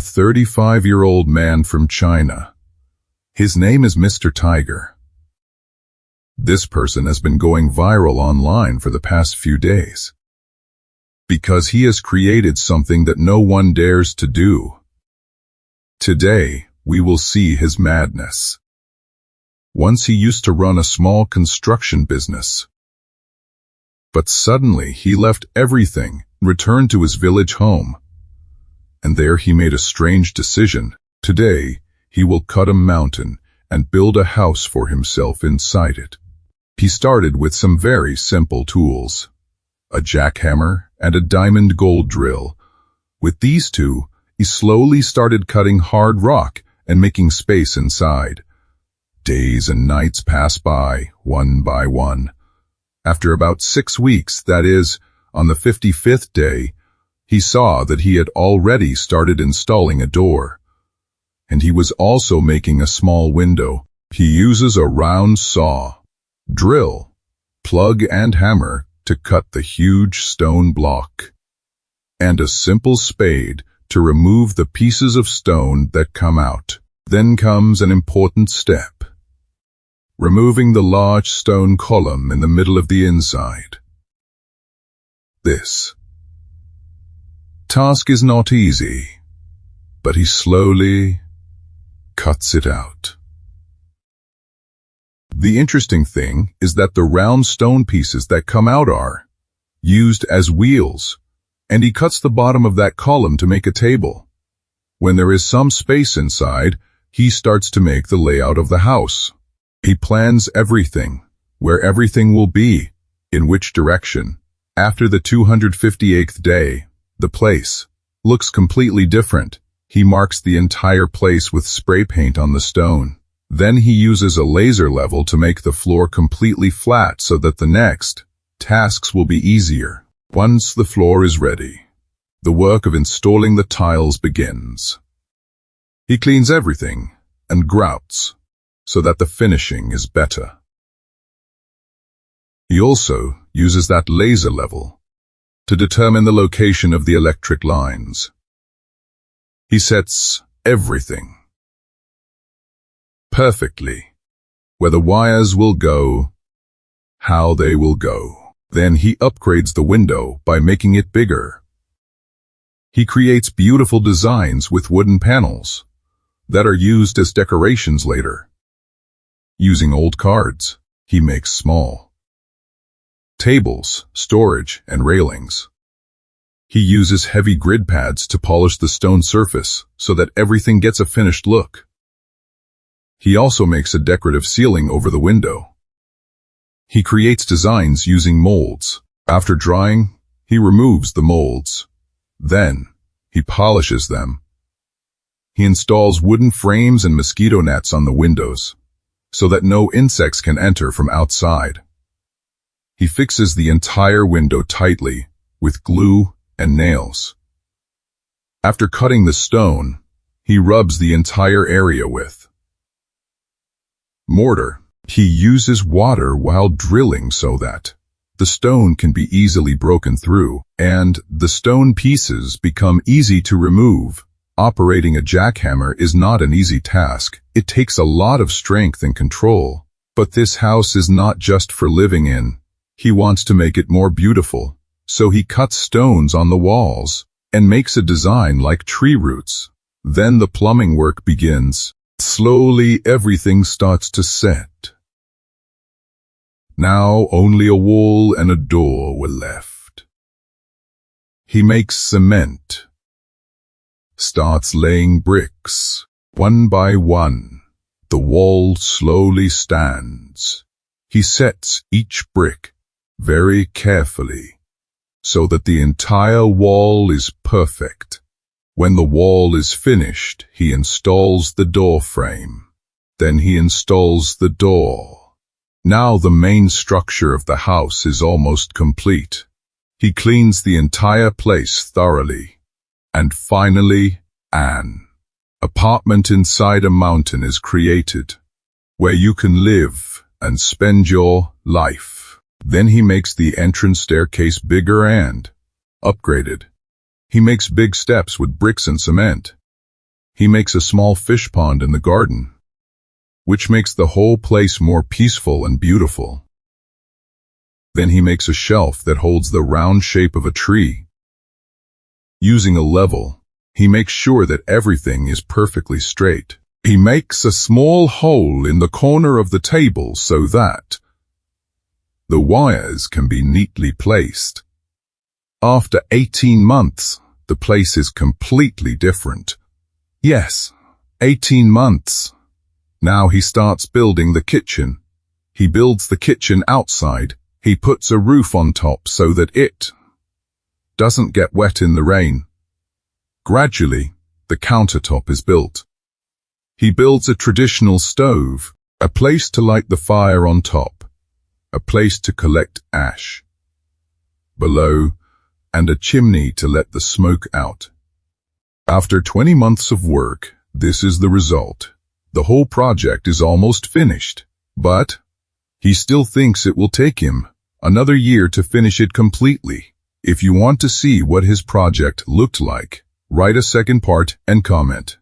a 35-year-old man from China. His name is Mr. Tiger. This person has been going viral online for the past few days because he has created something that no one dares to do. Today, we will see his madness. Once he used to run a small construction business. But suddenly he left everything, returned to his village home. And there he made a strange decision. Today, he will cut a mountain and build a house for himself inside it. He started with some very simple tools, a jackhammer and a diamond gold drill. With these two, he slowly started cutting hard rock and making space inside. Days and nights passed by, one by one. After about 6 weeks, that is, on the 55th day, he saw that he had already started installing a door. And he was also making a small window. He uses a round saw, drill, plug and hammer to cut the huge stone block, and a simple spade to remove the pieces of stone that come out. Then comes an important step, removing the large stone column in the middle of the inside. This task is not easy, but he slowly cuts it out. The interesting thing is that the round stone pieces that come out are used as wheels, and he cuts the bottom of that column to make a table. When there is some space inside, he starts to make the layout of the house. He plans everything, where everything will be, in which direction. After the 258th day, the place looks completely different. He marks the entire place with spray paint on the stone. Then he uses a laser level to make the floor completely flat so that the next tasks will be easier. Once the floor is ready, the work of installing the tiles begins. He cleans everything and grouts so that the finishing is better. He also uses that laser level to determine the location of the electric lines. He sets everything perfectly, where the wires will go, how they will go. Then he upgrades the window by making it bigger. He creates beautiful designs with wooden panels that are used as decorations later. Using old cards, he makes small tables, storage, and railings. He uses heavy grid pads to polish the stone surface so that everything gets a finished look. He also makes a decorative ceiling over the window. He creates designs using molds. After drying, he removes the molds. Then, he polishes them. He installs wooden frames and mosquito nets on the windows so that no insects can enter from outside. He fixes the entire window tightly with glue and nails. After cutting the stone, he rubs the entire area with mortar. He uses water while drilling so that the stone can be easily broken through, and the stone pieces become easy to remove. Operating a jackhammer is not an easy task. It takes a lot of strength and control. But this house is not just for living in. He wants to make it more beautiful, so he cuts stones on the walls and makes a design like tree roots. Then the plumbing work begins. Slowly everything starts to set. Now only a wall and a door were left. He makes cement, starts laying bricks. One by one, the wall slowly stands. He sets each brick very carefully so that the entire wall is perfect. When the wall is finished, he installs the door frame. Then he installs the door. Now the main structure of the house is almost complete. He cleans the entire place thoroughly. And finally, an apartment inside a mountain is created, where you can live and spend your life. Then he makes the entrance staircase bigger and upgraded. He makes big steps with bricks and cement. He makes a small fish pond in the garden, which makes the whole place more peaceful and beautiful. Then he makes a shelf that holds the round shape of a tree. Using a level, he makes sure that everything is perfectly straight. He makes a small hole in the corner of the table so that the wires can be neatly placed. After 18 months, the place is completely different. Yes, 18 months. Now he starts building the kitchen. He builds the kitchen outside. He puts a roof on top so that it doesn't get wet in the rain. Gradually, the countertop is built. He builds a traditional stove, a place to light the fire on top, a place to collect ash below, and a chimney to let the smoke out. After 20 months of work, this is the result. The whole project is almost finished, but he still thinks it will take him another year to finish it completely. If you want to see what his project looked like, write a second part and comment.